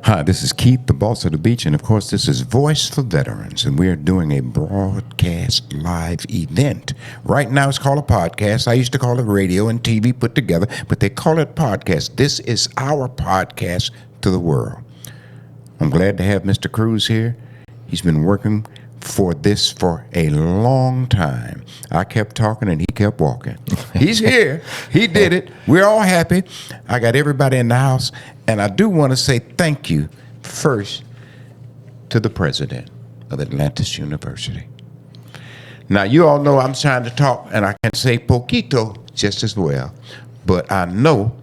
Hi, this is Keith, the boss of the beach, and of course this is Voice for Veterans, and we are doing a broadcast live event. Right now it's called a podcast. I used to call it radio and TV put together, but they call it podcast. This is our podcast to the world. I'm glad to have Mr. Cruz here. He's been working for this for a long time. I kept talking and he kept walking. He's here. He did it. We're all happy. I got everybody in the house. And I do want to say thank you first to the president of Atlantis University. Now, you all know I'm trying to talk, and I can say poquito just as well. But I know,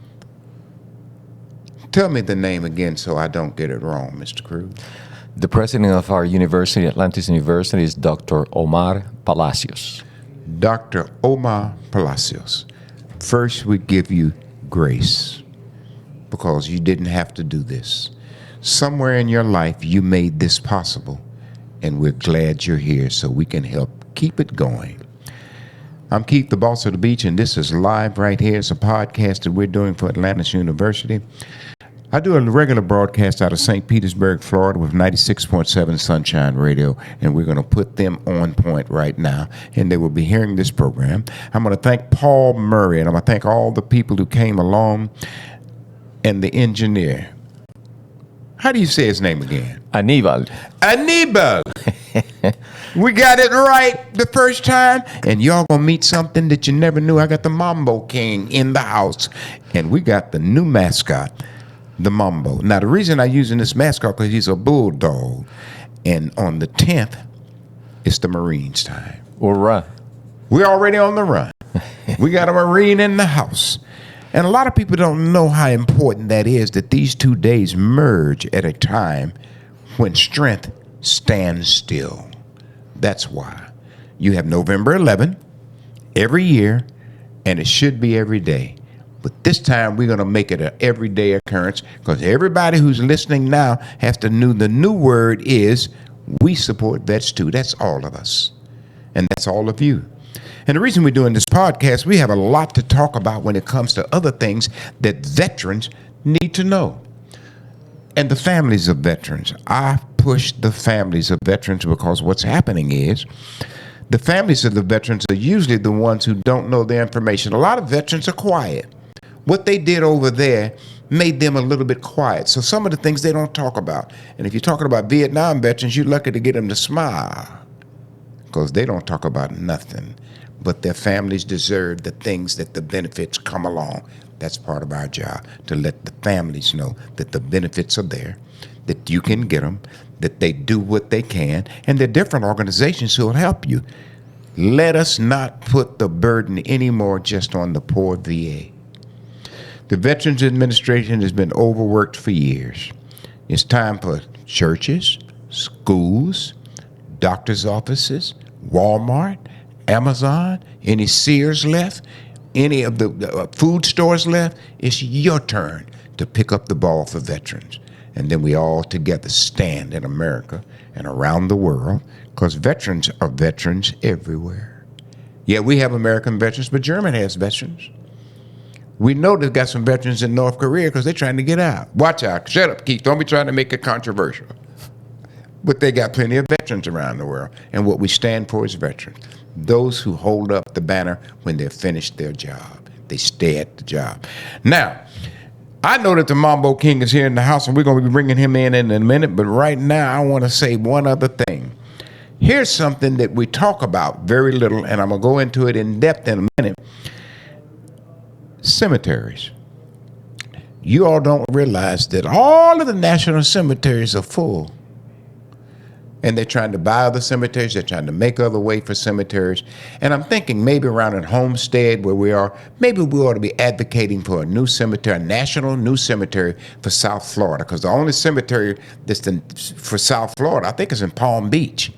tell me the name again so I don't get it wrong, Mr. Cruz. The president of our university, Atlantis University, is Dr. Omar Palacios. Dr. Omar Palacios. First, we give you grace because you didn't have to do this. Somewhere in your life, you made this possible, and we're glad you're here so we can help keep it going. I'm Keith, the boss of the beach, and this is live right here. It's a podcast that we're doing for Atlantis University. I do a regular broadcast out of St. Petersburg, Florida with 96.7 Sunshine Radio, and we're going to put them on point right now, and they will be hearing this program. I'm going to thank Paul Murray, and I'm going to thank all the people who came along, and the engineer. How do you say his name again? Aníbal. Aníbal. We got it right the first time, and y'all going to meet something that you never knew. I got the Mambo King in the house, and we got the new mascot, the Mambo. Now, the reason I'm using this mascot because he's a bulldog, and on the 10th, it's the Marines time. Hoorah. We're already on the run. We got a Marine in the house. And a lot of people don't know how important that is, that these 2 days merge at a time when strength stands still. That's why. You have November 11 every year, and it should be every day. But this time, we're going to make it an everyday occurrence because everybody who's listening now has to know the new word is we support vets too. That's all of us. And that's all of you. And the reason we're doing this podcast, we have a lot to talk about when it comes to other things that veterans need to know. And the families of veterans. I push the families of veterans because what's happening is the families of the veterans are usually the ones who don't know the information. A lot of veterans are quiet. What they did over there made them a little bit quiet. So some of the things they don't talk about. And if you're talking about Vietnam veterans, you're lucky to get them to smile because they don't talk about nothing. But their families deserve the things that the benefits come along. That's part of our job, to let the families know that the benefits are there, that you can get them, that they do what they can, and there are different organizations who will help you. Let us not put the burden anymore just on the poor VA. The Veterans Administration has been overworked for years. It's time for churches, schools, doctor's offices, Walmart, Amazon, any Sears left, any of the food stores left. It's your turn to pick up the ball for veterans. And then we all together stand in America and around the world because veterans are veterans everywhere. Yeah, we have American veterans, but Germany has veterans. We know they've got some veterans in North Korea because they're trying to get out. Watch out. Shut up, Keith. Don't be trying to make it controversial. But they got plenty of veterans around the world. And what we stand for is veterans. Those who hold up the banner when they've finished their job. They stay at the job. Now, I know that the Mambo King is here in the house, and we're going to be bringing him in a minute. But right now, I want to say one other thing. Here's something that we talk about very little, and I'm going to go into it in depth in a minute. Cemeteries. You all don't realize that all of the national cemeteries are full. And they're trying to buy other cemeteries. They're trying to make other way for cemeteries. And I'm thinking maybe around at Homestead where we are, maybe we ought to be advocating for a new cemetery, a national new cemetery for South Florida. Because the only cemetery that's for South Florida, I think, is in Palm Beach.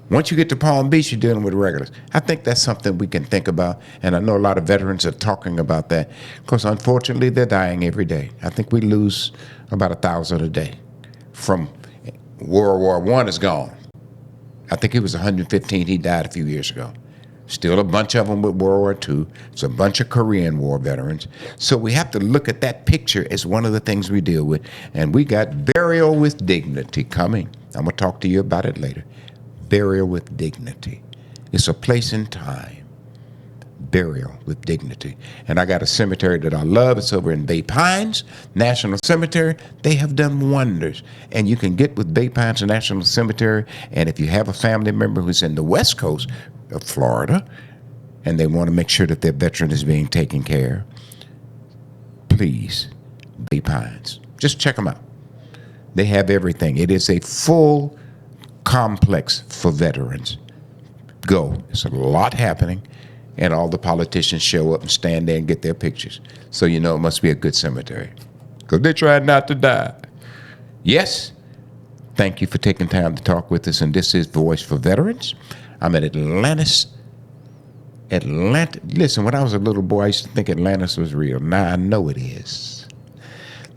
Once you get to Palm Beach, you're dealing with regulars. I think that's something we can think about. And I know a lot of veterans are talking about that because unfortunately they're dying every day. I think we lose about 1,000 a day from World War I is gone. I think he was 115. He died a few years ago. Still a bunch of them with World War II. It's a bunch of Korean War veterans. So we have to look at that picture as one of the things we deal with. And we got Burial with Dignity coming. I'm going to talk to you about it later. Burial with Dignity. It's a place and time. Burial with Dignity. And I got a cemetery that I love. It's over in Bay Pines National Cemetery. They have done wonders. And you can get with Bay Pines National Cemetery. And if you have a family member who's in the West Coast of Florida and they want to make sure that their veteran is being taken care of, please, Bay Pines. Just check them out. They have everything. It is a full complex for veterans. Go. There's a lot happening. And all the politicians show up and stand there and get their pictures. So you know it must be a good cemetery. Because they tried not to die. Yes, thank you for taking time to talk with us. And this is Voice for Veterans. I'm at Atlantis. Listen, when I was a little boy, I used to think Atlantis was real. Now I know it is.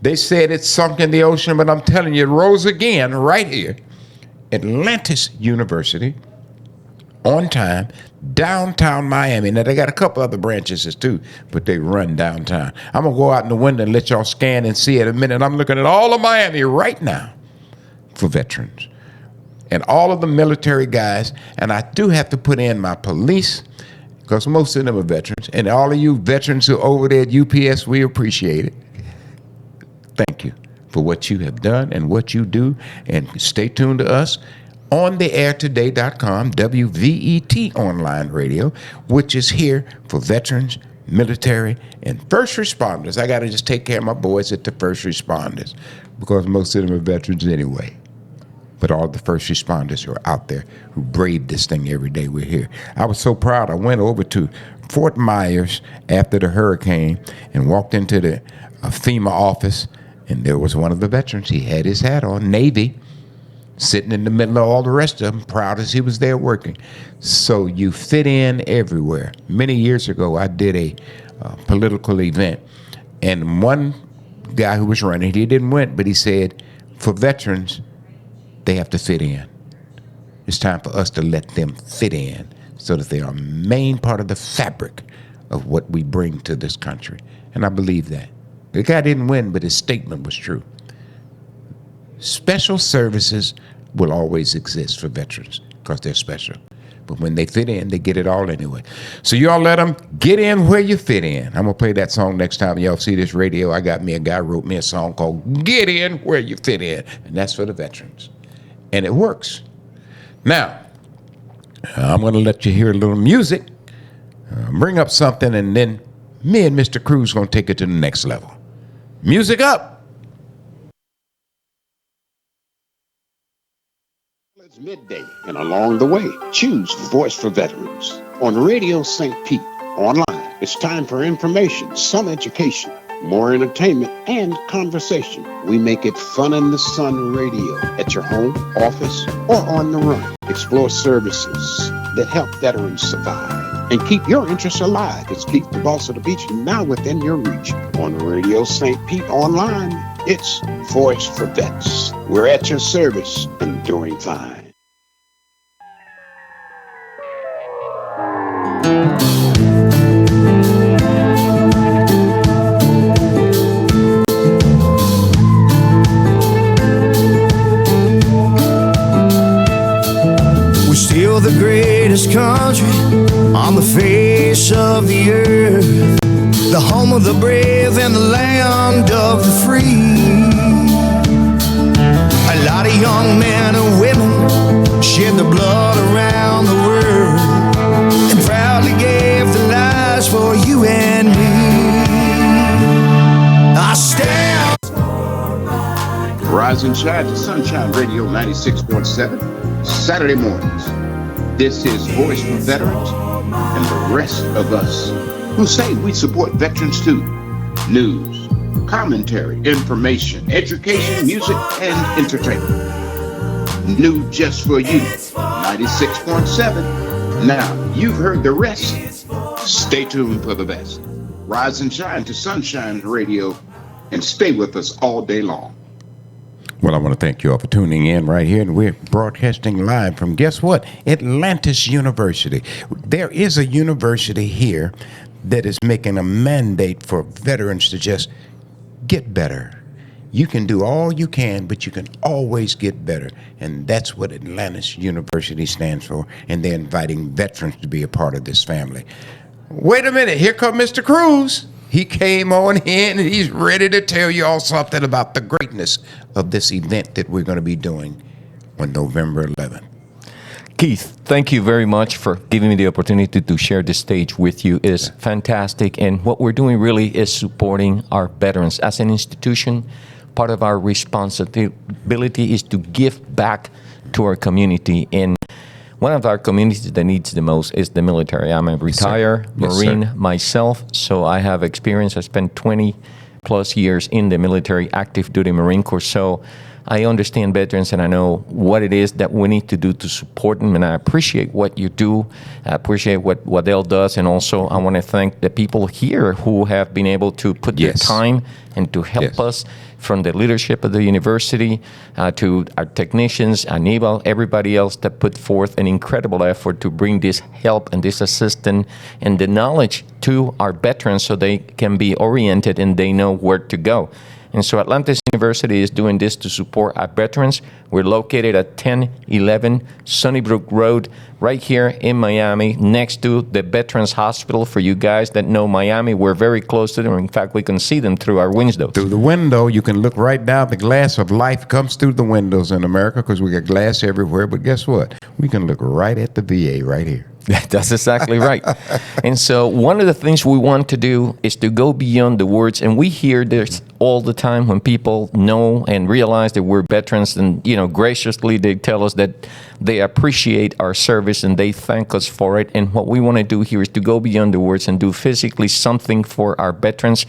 They said it sunk in the ocean, but I'm telling you, it rose again right here. Atlantis University. On time, downtown Miami. Now, they got a couple other branches too, but they run downtown. I'm going to go out in the window and let y'all scan and see it in a minute. I'm looking at all of Miami right now for veterans and all of the military guys. And I do have to put in my police because most of them are veterans. And all of you veterans who are over there at UPS, we appreciate it. Thank you for what you have done and what you do. And stay tuned to us. OnTheAirToday.com, WVET Online Radio, which is here for veterans, military, and first responders. I got to just take care of my boys at the first responders because most of them are veterans anyway. But all the first responders who are out there who brave this thing every day, we're here. I was so proud. I went over to Fort Myers after the hurricane and walked into the FEMA office, and there was one of the veterans. He had his hat on, Navy, sitting in the middle of all the rest of them, proud as he was there working. So you fit in everywhere. Many years ago, I did a political event, and one guy who was running, he didn't win, but he said, for veterans, they have to fit in. It's time for us to let them fit in so that they are a main part of the fabric of what we bring to this country. And I believe that. The guy didn't win, but his statement was true. Special services will always exist for veterans because they're special. But when they fit in, they get it all anyway. So y'all let them get in where you fit in. I'm going to play that song next time y'all see this radio. I got me a guy wrote me a song called Get In Where You Fit In. And that's for the veterans. And it works. Now, I'm going to let you hear a little music, bring up something, and then me and Mr. Cruz going to take it to the next level. Music up. It's midday, and along the way, choose Voice for Veterans on Radio St. Pete. Online, it's time for information, some education, more entertainment, and conversation. We make it fun in the sun radio at your home, office, or on the run. Explore services that help veterans survive and keep your interests alive. It's Keep the Boss of the Beach now within your reach. On Radio St. Pete online, it's Voice for Vets. We're at your service and doing fine. We're still the greatest country on the face of the earth, the home of the brave and the land of the free. A lot of young men and women shed their blood around the world and proudly gave their lives for you and me. I stand. Rise and shine to Sunshine Radio 96.7, Saturday mornings. This is Voice for Veterans and the rest of us who say we support veterans too. News, commentary, information, education, music, and entertainment. New just for you, 96.7. Now, you've heard the rest. Stay tuned for the best. Rise and shine to Sunshine Radio and stay with us all day long. Well, I want to thank you all for tuning in right here, and we're broadcasting live from, guess what? Atlantis University. There is a university here that is making a mandate for veterans to just get better. You can do all you can, but you can always get better. And that's what Atlantis University stands for. And they're inviting veterans to be a part of this family. Wait a minute. Here comes Mr. Cruz. He came on in and he's ready to tell you all something about the greatness of this event that we're going to be doing on November 11th. Keith, thank you very much for giving me the opportunity to share this stage with you. It is fantastic. And what we're doing really is supporting our veterans. As an institution, part of our responsibility is to give back to our community. And one of our communities that needs the most is the military. I'm a retired Marine myself, so I have experience. I spent 20 plus years in the military, active duty Marine Corps. So I understand veterans and I know what it is that we need to do to support them, and I appreciate what you do. I appreciate what Waddell does, and also I want to thank the people here who have been able to put their time and to help us, from the leadership of the university to our technicians, Anibal, everybody else that put forth an incredible effort to bring this help and this assistance and the knowledge to our veterans so they can be oriented and they know where to go. And so Atlantis University is doing this to support our veterans. We're located at 1011 Sunnybrook Road, right here in Miami, next to the Veterans Hospital. For you guys that know Miami, we're very close to them. In fact, we can see them through our windows. Through the window, you can look right down. The glass of life comes through the windows in America because we got glass everywhere. But guess what? We can look right at the VA right here. That's exactly right. And so one of the things we want to do is to go beyond the words. And we hear this all the time when people know and realize that we're veterans, and, you know, graciously they tell us that they appreciate our service and they thank us for it. And what we want to do here is to go beyond the words and do physically something for our veterans.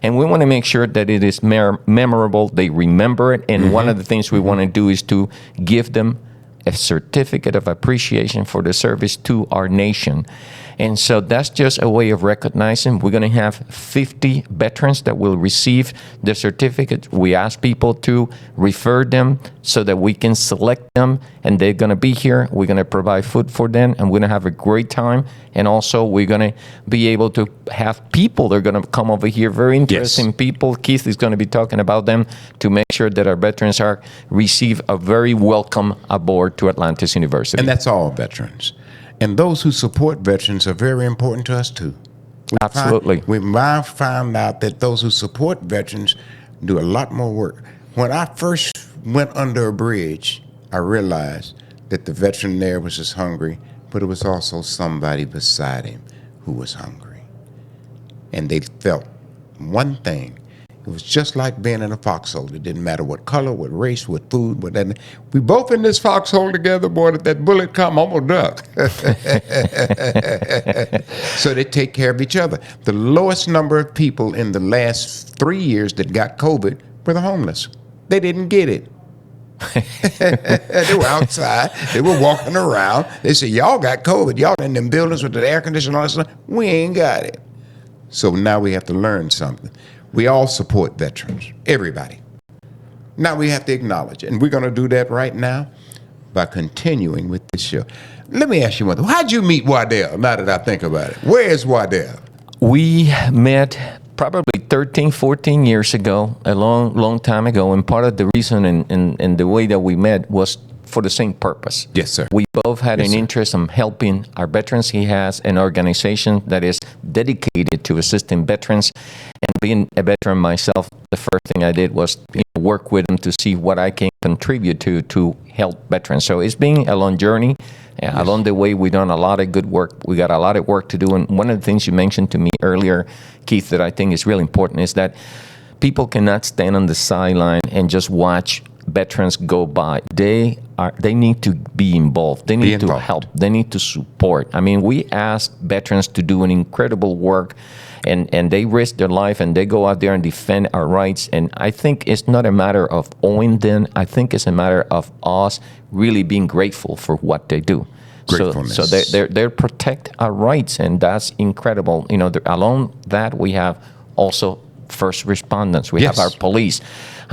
And we want to make sure that it is memorable, they remember it. And one of the things we want to do is to give them a certificate of appreciation for the service to our nation. And so that's just a way of recognizing. We're going to have 50 veterans that will receive the certificate. We ask people to refer them so that we can select them, and they're going to be here. We're going to provide food for them, and we're going to have a great time. And also, we're going to be able to have people that are going to come over here, very interesting people. Keith is going to be talking about them to make sure that our veterans receive a very welcome aboard to Atlantis University. And that's all veterans. And those who support veterans are very important to us, too. Absolutely. We found out that those who support veterans do a lot more work. When I first went under a bridge, I realized that the veteran there was just hungry, but it was also somebody beside him who was hungry. And they felt one thing. It was just like being in a foxhole. It didn't matter what color, what race, what food, what that. We both in this foxhole together, boy, that bullet come, I'm gonna duck. So they take care of each other. The lowest number of people in the last 3 years that got COVID were the homeless. They didn't get it. They were outside. They were walking around. They said, y'all got COVID. Y'all in them buildings with the air conditioning and all that stuff. We ain't got it. So now we have to learn something. We all support veterans, everybody. Now we have to acknowledge it, and we're going to do that right now by continuing with this show. Let me ask you one thing. How'd you meet Waddell, now that I think about it? Where is Waddell? We met probably 13, 14 years ago, a long time ago, and part of the reason and the way that we met was for the same purpose. Yes, sir. We both had an interest in helping our veterans. He has an organization that is dedicated to assisting veterans. And being a veteran myself, the first thing I did was work with him to see what I can contribute to help veterans. So it's been a long journey. Along the way, we've done a lot of good work. We got a lot of work to do. And one of the things you mentioned to me earlier, Keith, that I think is really important is that people cannot stand on the sideline and just watch veterans go by. They need to be involved. They need to help. They need to support. I mean, we ask veterans to do an incredible work, and they risk their life, and they go out there and defend our rights. And I think it's not a matter of owing them. I think it's a matter of us really being grateful for what they do. So they protect our rights, and that's incredible. You know, along that we have also first responders. We have our police.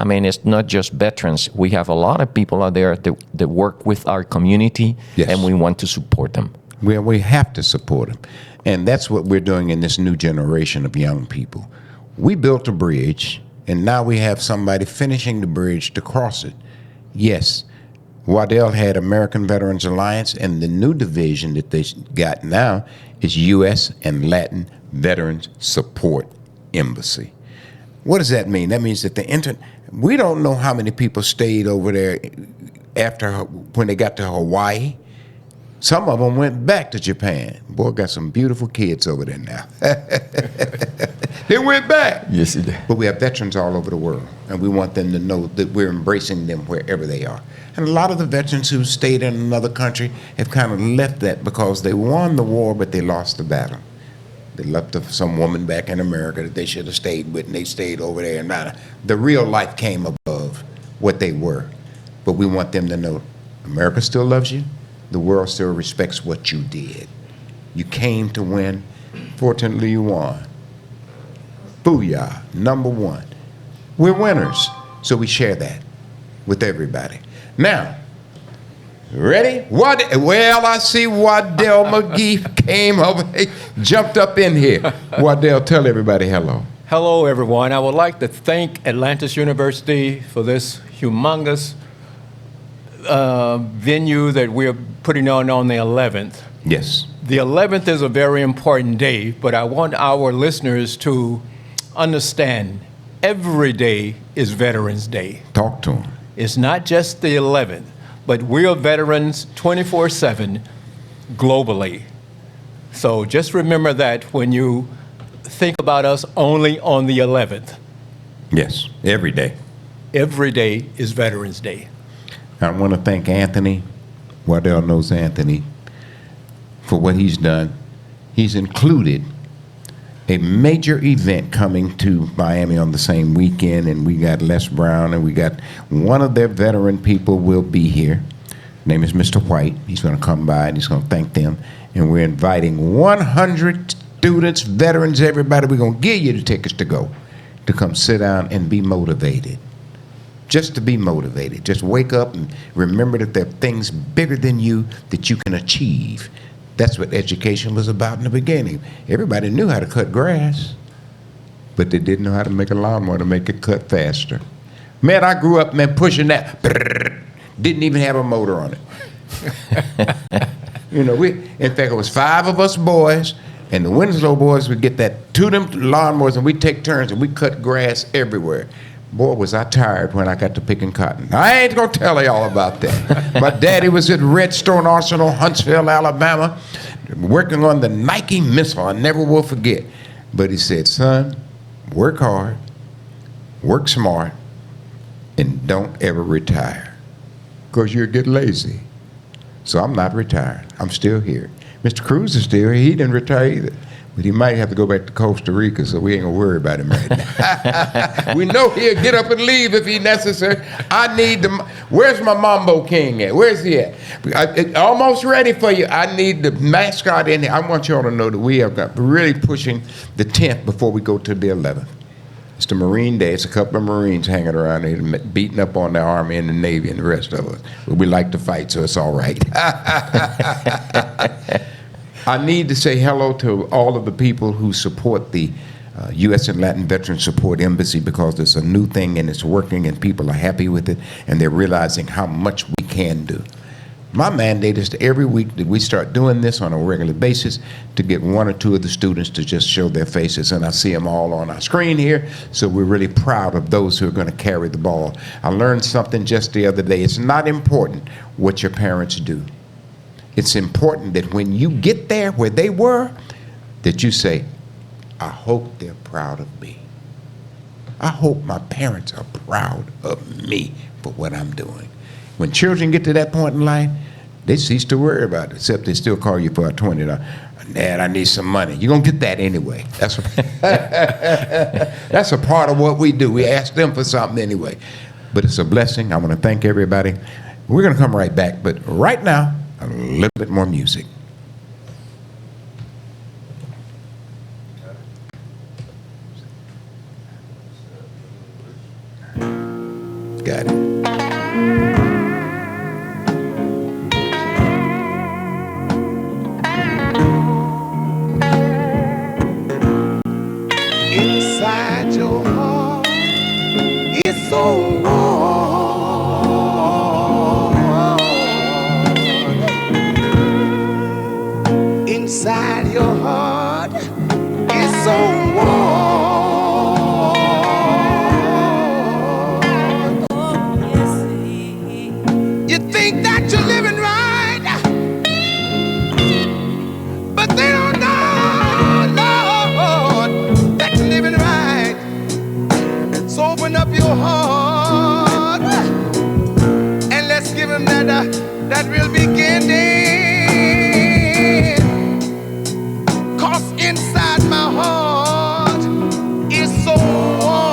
I mean, it's not just veterans. We have a lot of people out there that work with our community, Yes. and we want to support them. We have to support them. And that's what we're doing in this new generation of young people. We built a bridge, and now we have somebody finishing the bridge to cross it. Yes, Waddell had American Veterans Alliance, and the new division that they got now is U.S. and Latin Veterans Support Embassy. What does that mean? That means that we don't know how many people stayed over there when they got to Hawaii. Some of them went back to Japan. Boy, got some beautiful kids over there now. They went back. Yes, it did. But we have veterans all over the world, and we want them to know that we're embracing them wherever they are. And a lot of the veterans who stayed in another country have kind of left that because they won the war, but they lost the battle. They left some woman back in America that they should have stayed with, and they stayed over there. And now the real life came above what they were. But we want them to know America still loves you. The world still respects what you did. You came to win. Fortunately, you won. Booyah, number one. We're winners, so we share that with everybody. Now, ready? Well, I see Waddell McGee came over, jumped up in here. Waddell, tell everybody hello. Hello, everyone. I would like to thank Atlantis University for this humongous venue that we're putting on the 11th. Yes. The 11th is a very important day, but I want our listeners to understand every day is Veterans Day. Talk to him. It's not just the 11th, but we are veterans 24/7 globally. So just remember that when you think about us only on the 11th. Yes, every day. Every day is Veterans Day. I want to thank Anthony. Waddell knows Anthony for what he's done. He's included a major event coming to Miami on the same weekend, and we got Les Brown, and we got one of their veteran people will be here. His name is Mr. White. He's going to come by, and he's going to thank them. And we're inviting 100 students, veterans, everybody. We're going to give you the tickets to go, to come sit down and be motivated. Just to be motivated. Just wake up and remember that there are things bigger than you that you can achieve. That's what education was about in the beginning. Everybody knew how to cut grass, but they didn't know how to make a lawnmower to make it cut faster. Man, I grew up, man, pushing that. Didn't even have a motor on it. You know, in fact, it was 5 of us boys, and the Winslow boys would get that 2 of them lawnmowers, and we'd take turns, and we'd cut grass everywhere. Boy, was I tired when I got to picking cotton. I ain't gonna tell y'all about that. My daddy was at Redstone Arsenal, Huntsville, Alabama, working on the Nike missile. I never will forget. But he said, son, work hard, work smart, and don't ever retire, because you'll get lazy. So I'm not retired. I'm still here. Mr. Cruz is still here. He didn't retire either. But he might have to go back to Costa Rica, so we ain't gonna worry about him right now. We know he'll get up and leave if he's necessary. Where's my Mambo King at? Where's he at? Almost ready for you. I need the mascot in here. I want y'all to know that we are really pushing the 10th before we go to the 11th. It's the Marine Day. It's a couple of Marines hanging around here beating up on the Army and the Navy and the rest of us. But we like to fight, so it's all right. I need to say hello to all of the people who support the U.S. and Latin Veterans Support Embassy, because it's a new thing and it's working and people are happy with it and they're realizing how much we can do. My mandate is to every week that we start doing this on a regular basis to get 1 or 2 of the students to just show their faces, and I see them all on our screen here, so we're really proud of those who are going to carry the ball. I learned something just the other day. It's not important what your parents do. It's important that when you get there where they were, that you say, I hope they're proud of me. I hope my parents are proud of me for what I'm doing. When children get to that point in life, they cease to worry about it, except they still call you for a $20. Dad, I need some money. You're going to get that anyway. That's a part of what we do. We ask them for something anyway. But it's a blessing. I want to thank everybody. We're going to come right back, but right now, a little bit more music. so warm. You think that you're living right, but they don't know, Lord, that you're living right. So open up your heart and let's give him that real beginning. 'Cause inside my heart is so warm.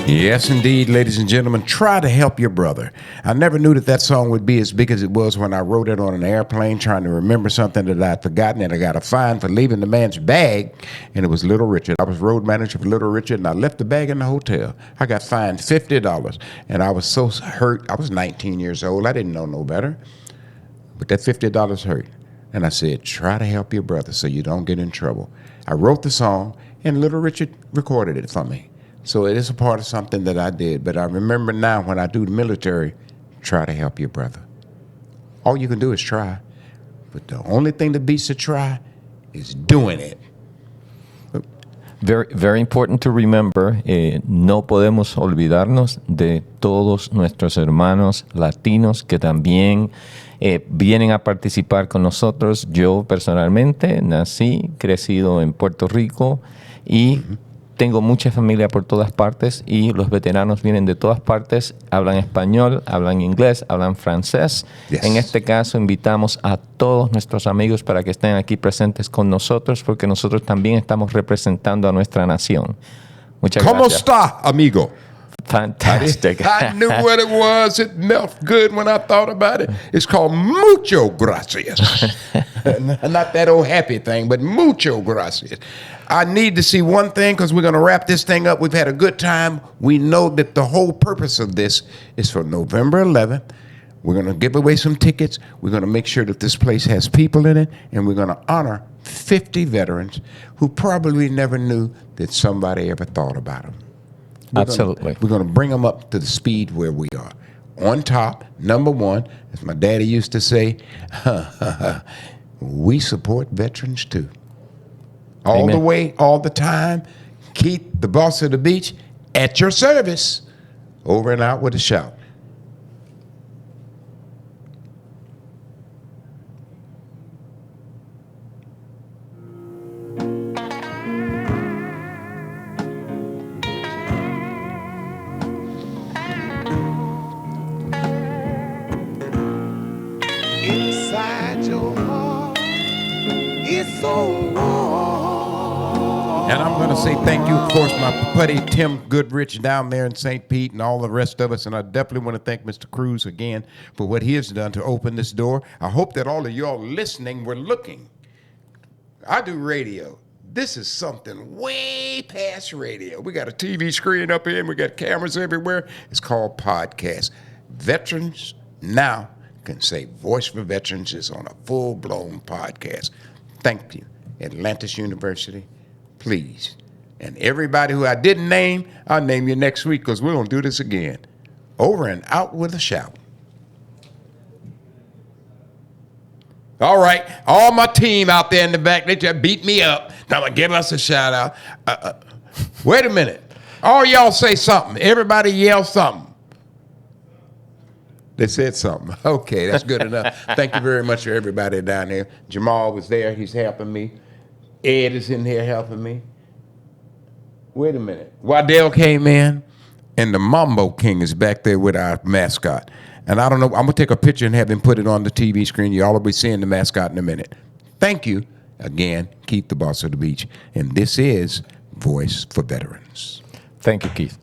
Yes, indeed, ladies and gentlemen, try to help your brother. I never knew that song would be as big as it was when I wrote it on an airplane trying to remember something that I'd forgotten, and I got a fine for leaving the man's bag, and it was Little Richard. I was road manager for Little Richard, and I left the bag in the hotel. I got fined $50, and I was so hurt. I was 19 years old. I didn't know no better, but that $50 hurt. And I said, try to help your brother so you don't get in trouble. I wrote the song, and Little Richard recorded it for me. So it is a part of something that I did. But I remember now when I do the military, try to help your brother. All you can do is try. But the only thing that beats a try is doing it. Very, very important to remember, no podemos olvidarnos de todos nuestros hermanos latinos que también vienen a participar con nosotros. Yo personalmente nací, crecido en Puerto Rico y tengo mucha familia por todas partes y los veteranos vienen de todas partes, hablan español, hablan inglés, hablan francés. Yes. En este caso invitamos a todos nuestros amigos para que estén aquí presentes con nosotros porque nosotros también estamos representando a nuestra nación. Muchas ¿Cómo gracias. está, amigo? Fantastic. I knew what it was. It felt good when I thought about it. It's called mucho gracias. Not that old happy thing, but mucho gracias. I need to see one thing because we're going to wrap this thing up. We've had a good time. We know that the whole purpose of this is for November 11th. We're going to give away some tickets. We're going to make sure that this place has people in it, and we're going to honor 50 veterans who probably never knew that somebody ever thought about them. Absolutely. We're going to bring them up to the speed where we are. On top, number one, as my daddy used to say, we support veterans too. All Amen. the way, all the time. Keith, the boss of the beach, at your service. Over and out with a shout. Inside your heart is so warm. And I'm going to say thank you, of course, my buddy Tim Goodrich down there in St. Pete and all the rest of us. And I definitely want to thank Mr. Cruz again for what he has done to open this door. I hope that all of y'all listening were looking. I do radio. This is something way past radio. We got a TV screen up here and we got cameras everywhere. It's called podcast. Veterans Now can say Voice for Veterans is on a full-blown podcast. Thank you, Atlantis University. Please. And everybody who I didn't name, I'll name you next week because we're going to do this again. Over and out with a shout. All right, all my team out there in the back, they just beat me up. Now I'm gonna give us a shout out. Wait a minute. All y'all say something. Everybody yell something. They said something. Okay, that's good enough. Thank you very much for everybody down there. Jamal was there. He's helping me. Ed is in here helping me. Wait a minute. Waddell came in, and the Mambo King is back there with our mascot. And I don't know, I'm going to take a picture and have him put it on the TV screen. You all will be seeing the mascot in a minute. Thank you. Again, Keith, the boss of the beach. And this is Voice for Veterans. Thank you, Keith.